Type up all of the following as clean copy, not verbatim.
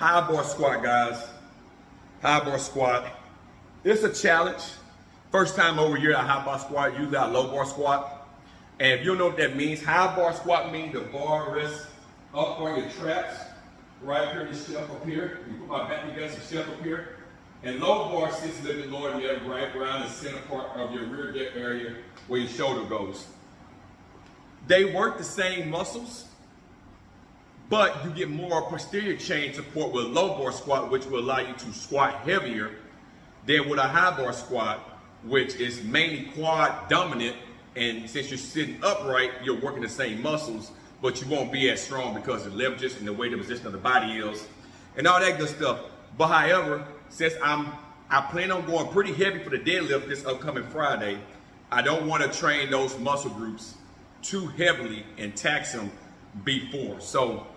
High bar squat, guys. High bar squat. It's a challenge. First time over here at high bar squat, usually a low bar squat. And if you don't know what that means, high bar squat means the bar rests up on your traps, right here, the shelf up here. You put my back together, the shelf up here. And low bar sits a little bit lower than that, right around the center part of your rear deck area where your shoulder goes. They work the same muscles, but you get more posterior chain support with low bar squat, which will allow you to squat heavier than with a high bar squat, which is mainly quad dominant. And since you're sitting upright, you're working the same muscles, but you won't be as strong because of the leverages and the way the position of the body is and all that good stuff. But however, since I plan on going pretty heavy for the deadlift this upcoming Friday, I don't want to train those muscle groups too heavily and tax them before. So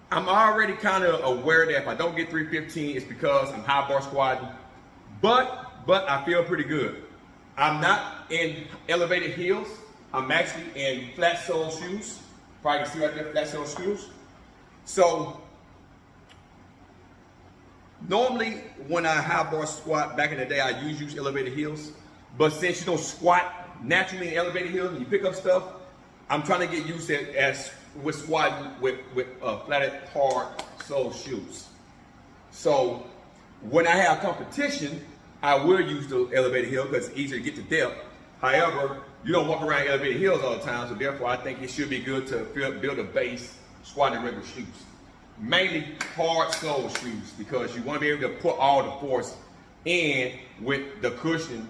I'm already kind of aware that if I don't get 315, it's because I'm high bar squatting, but I feel pretty good. I'm not in elevated heels. I'm actually in flat sole shoes. Probably can see right there, flat sole shoes. So normally when I high bar squat back in the day, I use elevated heels. But since you don't squat naturally in elevated heels and you pick up stuff, I'm trying to get used to it as with squatting with flatted hard sole shoes. So when I have competition, I will use the elevated heel because it's easier to get to depth. However, you don't walk around elevated heels all the time, so therefore I think it should be good to build a base squatting regular shoes. Mainly hard sole shoes because you want to be able to put all the force in with the cushion.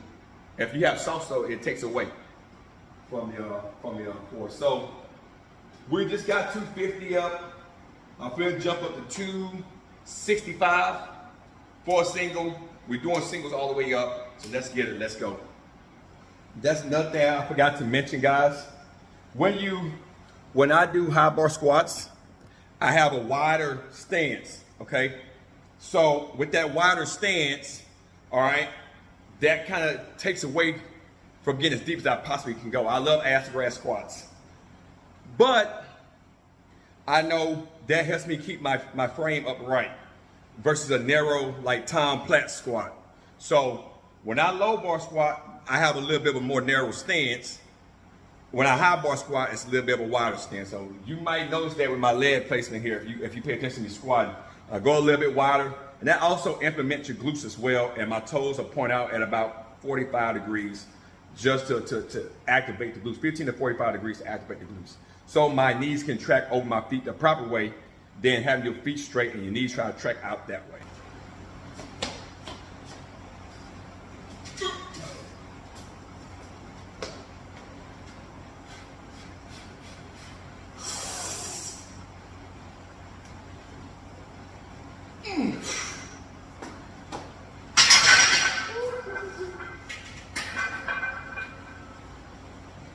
If you have soft sole, it takes away from your force. So we just got 250 up. I'm gonna jump up to 265 for a single. We're doing singles all the way up, so let's get it, let's go. That's another thing I forgot to mention, guys. When I do high bar squats, I have a wider stance, okay? So with that wider stance, all right, that kind of takes away from getting as deep as I possibly can go. I love ass to grass squats. But I know that helps me keep my frame upright versus a narrow, like Tom Platt squat. So when I low bar squat, I have a little bit of a more narrow stance. When I high bar squat, it's a little bit of a wider stance. So you might notice that with my leg placement here, if you pay attention to me squatting, I go a little bit wider. And that also implements your glutes as well. And my toes are point out at about 45 degrees just to activate the glutes, 15 to 45 degrees to activate the glutes. So my knees can track over my feet the proper way, then having your feet straight and your knees try to track out that way.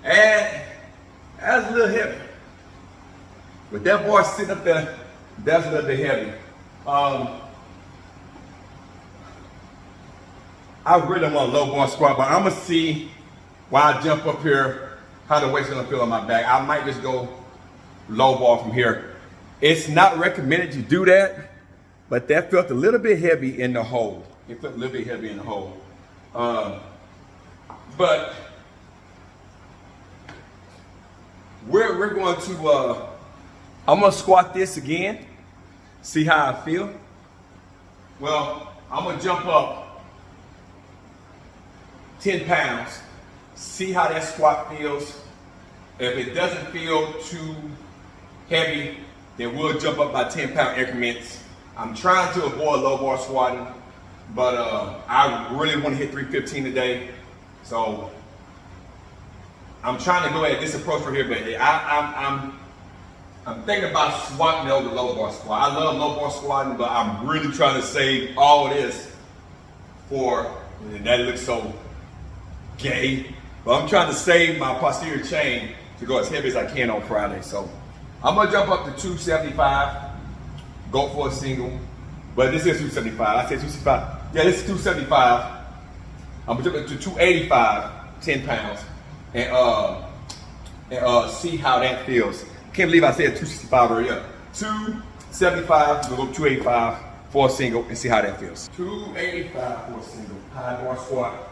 And that's a little heavy. With that bar sitting up there, that's a little bit heavy. I really want a low bar squat, but I'm gonna see while I jump up here how the weight's gonna feel on my back. I might just go low bar from here. It's not recommended you do that, but that felt a little bit heavy in the hole. It felt a little bit heavy in the hole. But we're going to, I'm gonna squat this again, see how I feel. Well, I'm gonna jump up 10 pounds, see how that squat feels. If it doesn't feel too heavy, then we'll jump up by 10-pound increments. I'm trying to avoid low bar squatting, but I really want to hit 315 today. So I'm trying to go at this approach right here, but I'm thinking about squatting over the low bar squat. I love low bar squatting, but I'm really trying to save all this for, and that looks so gay, but I'm trying to save my posterior chain to go as heavy as I can on Friday. So I'm gonna jump up to 275, go for a single, but this is 275. I said 265. Yeah, this is 275. I'm gonna jump up to 285, 10 pounds, and see how that feels. Can't believe I said 265 already. 2 75, we'll go 285 for a single and see how that feels. 285 for a single, high bar squat.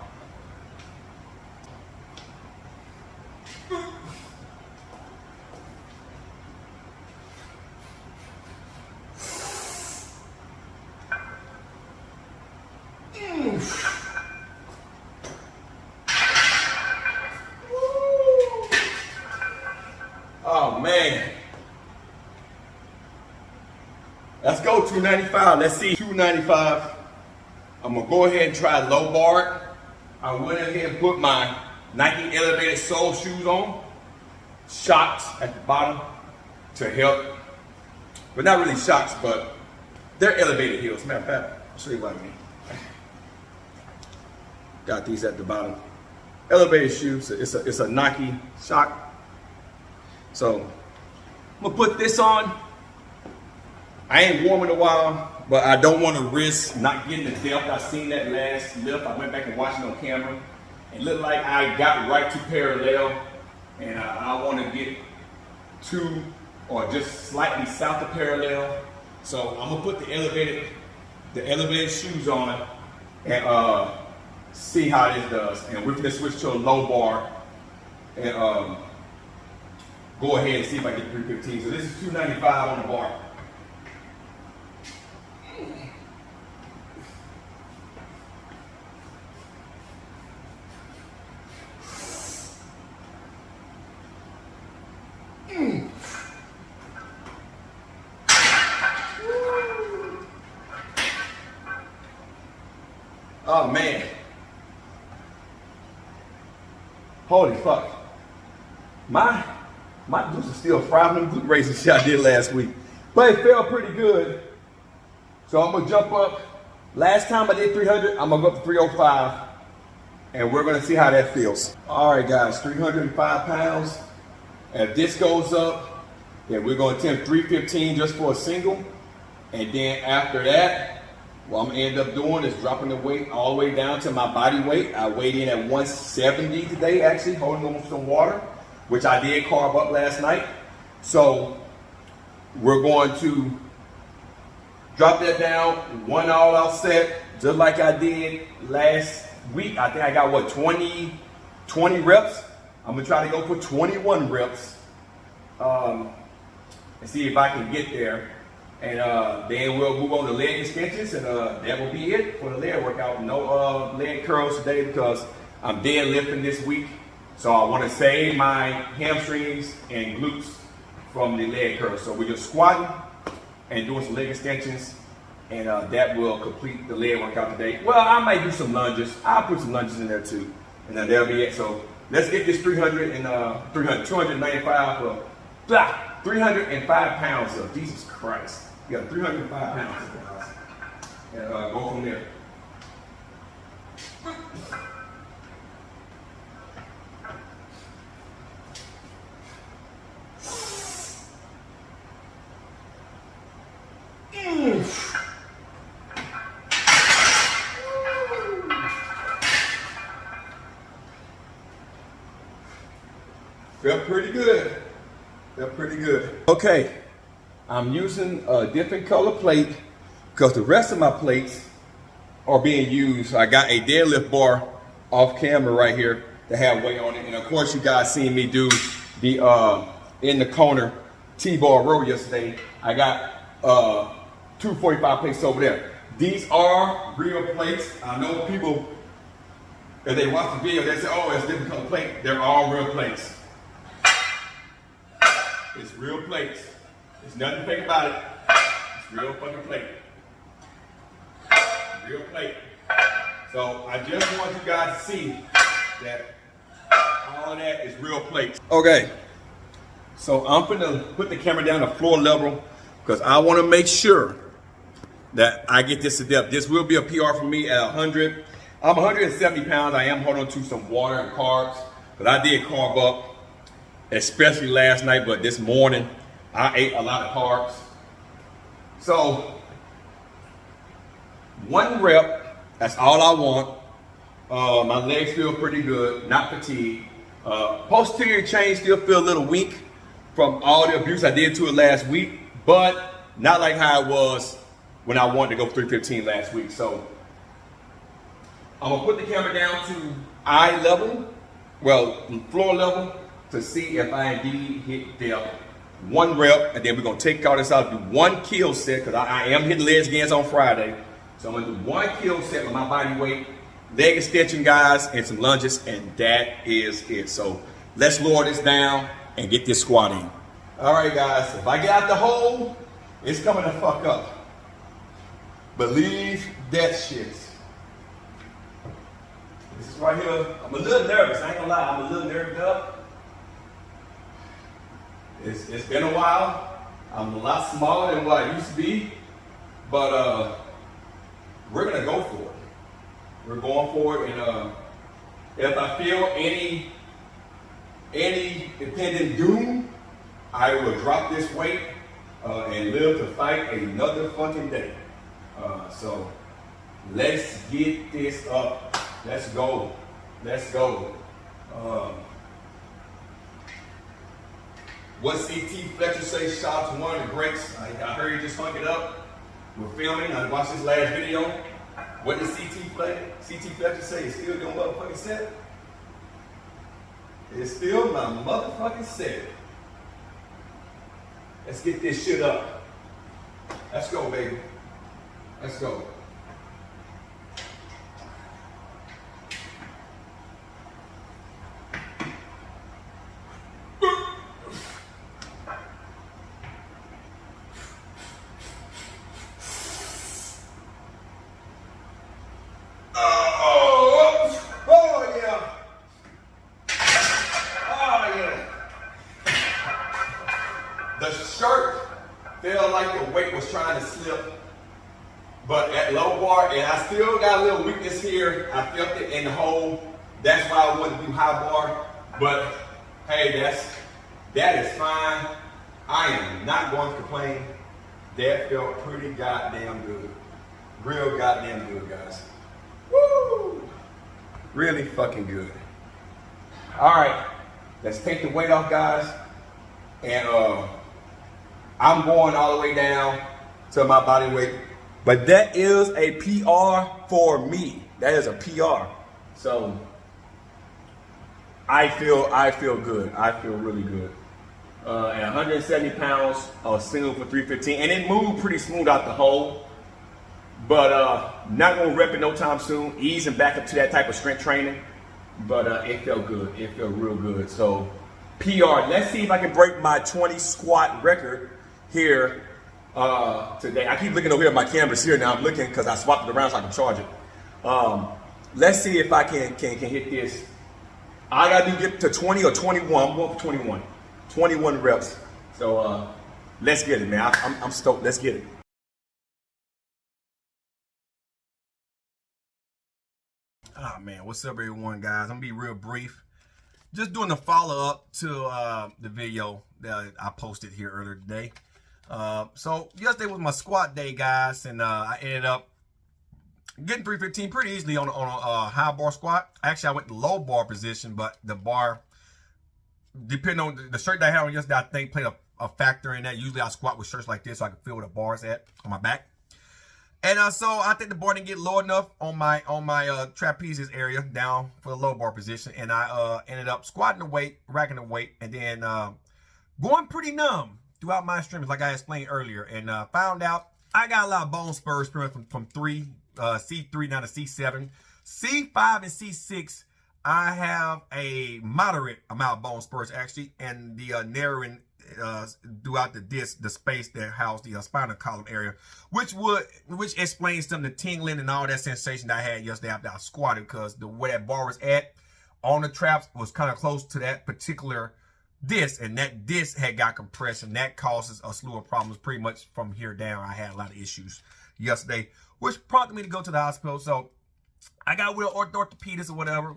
Oh man. Let's go 295. Let's see 295. I'm gonna go ahead and try low bar. I went ahead and put my Nike elevated sole shoes on. Shocks at the bottom to help. But not really shocks, but they're elevated heels. Matter of fact, I'll show you what I mean. Got these at the bottom. Elevated shoes. It's a Nike shock. So I'm gonna put this on. I ain't warm in a while, but I don't want to risk not getting the depth. I seen that last lift. I went back and watched it on camera. It looked like I got right to parallel, and I want to get to or just slightly south of parallel. So I'm gonna put the elevated shoes on and see how this does. And we're gonna switch to a low bar and go ahead and see if I get 315. So this is 295 on the bar. Oh man. Holy fuck. My glutes are still fried from the glute raises shit I did last week. But it felt pretty good. So I'm gonna jump up. Last time I did 300, I'm gonna go up to 305. And we're gonna see how that feels. All right guys, 305 pounds. If this goes up, then we're gonna attempt 315 just for a single. And then after that, what I'm gonna end up doing is dropping the weight all the way down to my body weight. I weighed in at 170 today, actually, holding on some water, which I did carb up last night. So we're going to drop that down, one all out set, just like I did last week. I think I got what, 20 reps? I'm gonna try to go for 21 reps and see if I can get there. And then we'll move on to leg extensions, and that will be it for the leg workout. No leg curls today because I'm deadlifting this week. So I want to save my hamstrings and glutes from the leg curls. So we're just squatting and doing some leg extensions, and that will complete the leg workout today. Well, I might do some lunges. I'll put some lunges in there too, and then that'll be it. So let's get this 295 for 305 pounds of Jesus Christ. You got 305 pounds of guys. And go from there. Felt pretty good. Felt pretty good. Okay, I'm using a different color plate because the rest of my plates are being used. I got a deadlift bar off camera right here that have weight on it. And of course you guys seen me do the in the corner T-bar row yesterday. I got 245 plates over there. These are real plates. I know people, if they watch the video, they say, oh, it's a different color plate. They're all real plates. It's real plates. There's nothing fake about it. It's real fucking plate. Real plate. So I just want you guys to see that all of that is real plates. Okay. So I'm gonna put the camera down to floor level because I want to make sure that I get this to depth. This will be a PR for me at 100. I'm 170 pounds. I am holding on to some water and carbs, but I did carb up, especially last night, but this morning I ate a lot of carbs. So 1 rep, that's all I want. My legs feel pretty good, not fatigued. Posterior chain still feel a little weak from all the abuse I did to it last week, but Not like how it was when I wanted to go 315 last week. So I'm gonna put the camera down to eye level, well, floor level, to see if I indeed hit depth. 1 rep, and then we're gonna take all this out, do 1 kill set, because I am hitting legs again on Friday. So I'm gonna do 1 kill set with my body weight, leg extension, guys, and some lunges, and that is it. So let's lower this down and get this squat in. All right, guys, if I get out the hole, it's coming to fuck up. Believe that shit. This is right here. I'm a little nervous, I ain't gonna lie, I'm a little nerved up. It's been a while. I'm a lot smaller than what I used to be, but we're gonna go for it. We're going for it, and if I feel any impending doom, I will drop this weight and live to fight another fucking day. So let's get this up. Let's go. Let's go. What CT Fletcher say? Shout out to one of the greats. I heard he just hung it up. We're filming. I watched this last video. What did CT Fletcher say? It's still your motherfucking set? It's still my motherfucking set. Let's get this shit up. Let's go, baby. Let's go. The shirt felt like the weight was trying to slip, but at low bar, and I still got a little weakness here. I felt it in the hole. That's why I wanted to do high bar, but hey, that is fine. I am not going to complain. That felt pretty goddamn good. Real goddamn good, guys. Woo! Really fucking good. All right, let's take the weight off, guys, and I'm going all the way down to my body weight, but that is a PR for me. That is a PR. So I feel good. I feel really good. At 170 pounds, single for 315, and it moved pretty smooth out the hole. But not gonna rep it no time soon. Easing back up to that type of strength training, but it felt good. It felt real good. So PR. Let's see if I can break my 20 squat record here today. I keep looking over here at my canvas here now. I'm looking because I swapped it around so I can charge it. Let's see if I can hit this. I gotta get to 20 or 21. I'm going for 21. 21 reps. So let's get it, man. I'm stoked. Let's get it. Oh man, what's up everyone, guys? I'm gonna be real brief. Just doing a follow-up to the video that I posted here earlier today. So yesterday was my squat day, guys, and I ended up getting 315 pretty easily on a high bar squat. Actually, I went to low bar position, but the bar, depending on the shirt that I had on yesterday, I think played a factor in that. Usually I squat with shirts like this so I can feel where the bar's at on my back. And so I think the bar didn't get low enough on my trapezius area down for the low bar position, and I ended up squatting the weight, racking the weight, and then going pretty numb throughout my extremities, like I explained earlier, and found out I got a lot of bone spurs from C3 down to C7, C5 and C6. I have a moderate amount of bone spurs actually, and the narrowing throughout the disc, the space that housed the spinal column area, which explains some of the tingling and all that sensation that I had yesterday after I squatted, because the way that bar was at on the traps was kind of close to that particular disc, and that disc had got compression. That causes a slew of problems pretty much from here down. I had a lot of issues yesterday, which prompted me to go to the hospital. So I got with orthopedist or whatever.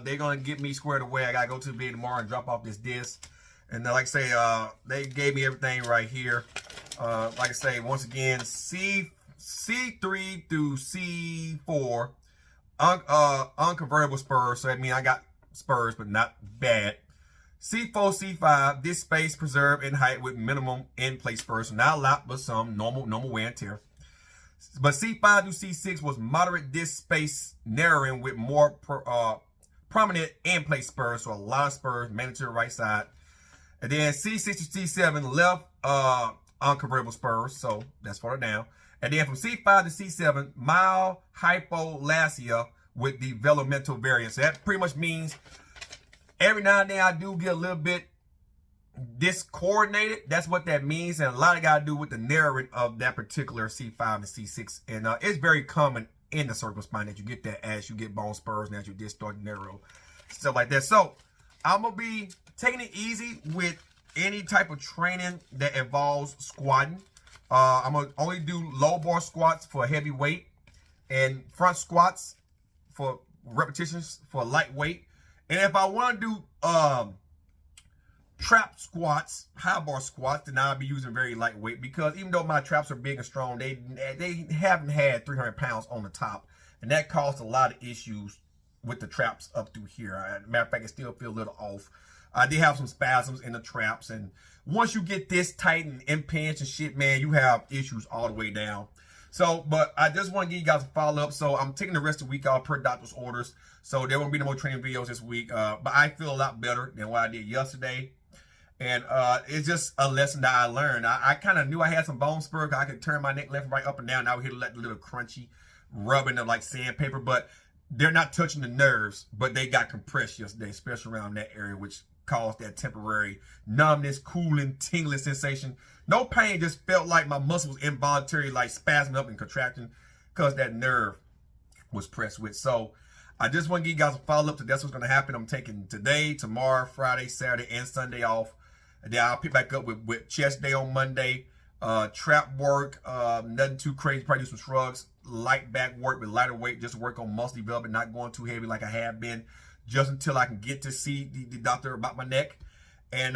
They're gonna get me squared away. I gotta go to the bed tomorrow and drop off this disc. And like I say, they gave me everything right here. Like I say, once again, C3 through C4, unconvertible spurs. So I mean, I got spurs, but not bad. C4, C5, this space preserved in height with minimum in-place spurs. So not a lot, but some normal wear and tear. But C5 to C6 was moderate disc space narrowing with more prominent in-place spurs. So a lot of spurs, mainly to the right side. And then C6 to C7, left unconvertible spurs. So that's further down. And then from C5 to C7, mild hypolasia with developmental variance. So that pretty much means every now and then I do get a little bit discoordinated. That's what that means. And a lot of got to do with the narrowing of that particular C5 and C6. And it's very common in the cervical spine that you get that as you get bone spurs and as your disc start to narrow. Stuff like that. So I'm going to be taking it easy with any type of training that involves squatting. I'm going to only do low bar squats for heavy weight and front squats for repetitions for lightweight. And if I want to do trap squats, high bar squats, then I'll be using very lightweight, because even though my traps are big and strong, they haven't had 300 pounds on the top. And that caused a lot of issues with the traps up through here. Matter of fact, it still feels a little off. I did have some spasms in the traps, and once you get this tight and impinged and shit, man, you have issues all the way down. So, but I just want to give you guys a follow-up. So I'm taking the rest of the week off per doctor's orders. So there won't be no more training videos this week. But I feel a lot better than what I did yesterday. And it's just a lesson that I learned. I kind of knew I had some bone spur. I could turn my neck left and right, up and down. And I would hear the little crunchy rubbing of like sandpaper. But they're not touching the nerves. But they got compressed yesterday, especially around that area, which caused that temporary numbness, cooling, tingling sensation. No pain, just felt like my muscles involuntarily like spasming up and contracting because that nerve was pressed with. So I just want to give you guys a follow-up to that's what's going to happen. I'm taking today, tomorrow, Friday, Saturday, and Sunday off. And then I'll pick back up with chest day on Monday, trap work, nothing too crazy, probably do some shrugs, light back work with lighter weight, just work on muscle development, not going too heavy like I have been, just until I can get to see the doctor about my neck. And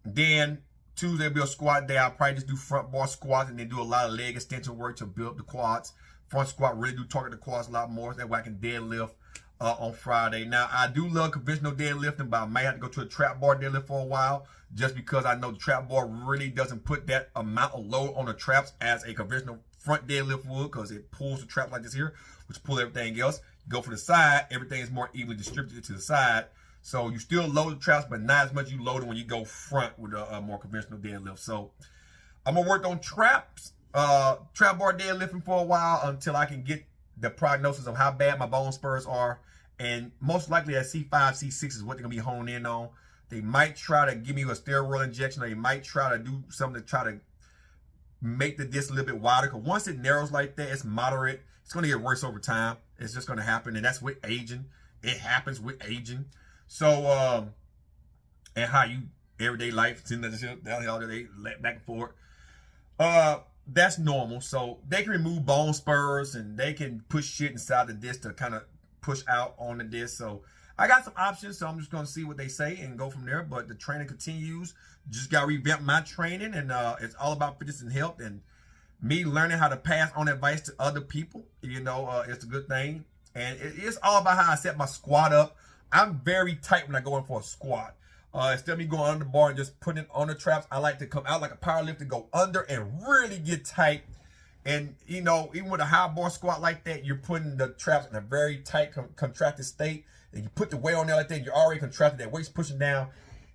then Tuesday will be a squat day. I'll probably just do front bar squats and then do a lot of leg extension work to build up the quads. Front squat really do target the quads a lot more. That way I can deadlift on Friday. Now, I do love conventional deadlifting, but I may have to go to a trap bar deadlift for a while, just because I know the trap bar really doesn't put that amount of load on the traps as a conventional front deadlift would, because it pulls the trap like this here, which pull everything else. You go for the side, everything is more evenly distributed to the side. So you still load the traps, but not as much you load it when you go front with a more conventional deadlift. So I'm going to work on traps, trap bar deadlifting for a while until I can get the prognosis of how bad my bone spurs are. And most likely that C5, C6 is what they're going to be honing in on. They might try to give me a steroid injection, or they might try to do something to try to make the disc a little bit wider. Because once it narrows like that, it's moderate. It's going to get worse over time. It's just going to happen. And that's with aging. It happens with aging. So, and how you, everyday life, all day, back and forth. That's normal. So they can remove bone spurs and they can push shit inside the disc to kind of push out on the disc. So I got some options. So I'm just going to see what they say and go from there. But the training continues. Just got to revamp my training. And it's all about fitness and health. And me learning how to pass on advice to other people, you know, it's a good thing. And it's all about how I set my squat up. I'm very tight when I go in for a squat. Instead of me going under the bar and just putting it on the traps, I like to come out like a power lifter, go under and really get tight. And, you know, even with a high bar squat like that, you're putting the traps in a very tight, contracted state. And you put the weight on there like that, you're already contracted, that weight's pushing down.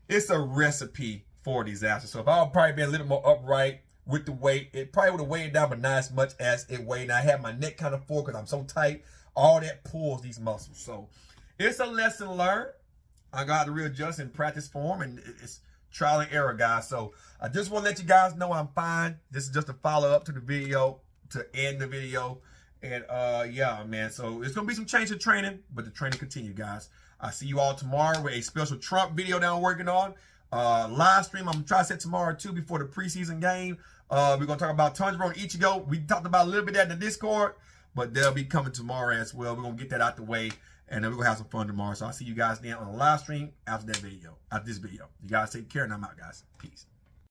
It's a recipe for disaster. So if I would probably be a little more upright with the weight, it probably would have weighed down, but not as much as it weighed. And I have my neck kind of full because I'm so tight. All that pulls these muscles. So it's a lesson learned. I got to readjust and practice form, and it's trial and error, guys. So I just want to let you guys know I'm fine. This is just a follow-up to the video, to end the video. And yeah, man, so it's going to be some change in training, but the training continue, guys. I'll see you all tomorrow with a special Trump video that I'm working on. Live stream, I'm going to try to set tomorrow, too, before the preseason game. We're going to talk about Tanjiro and Ichigo. We talked about a little bit of that in the Discord, but they'll be coming tomorrow as well. We're going to get that out the way. And then we're going to have some fun tomorrow. So I'll see you guys then on the live stream after that video, after this video. You guys take care, and I'm out, guys. Peace.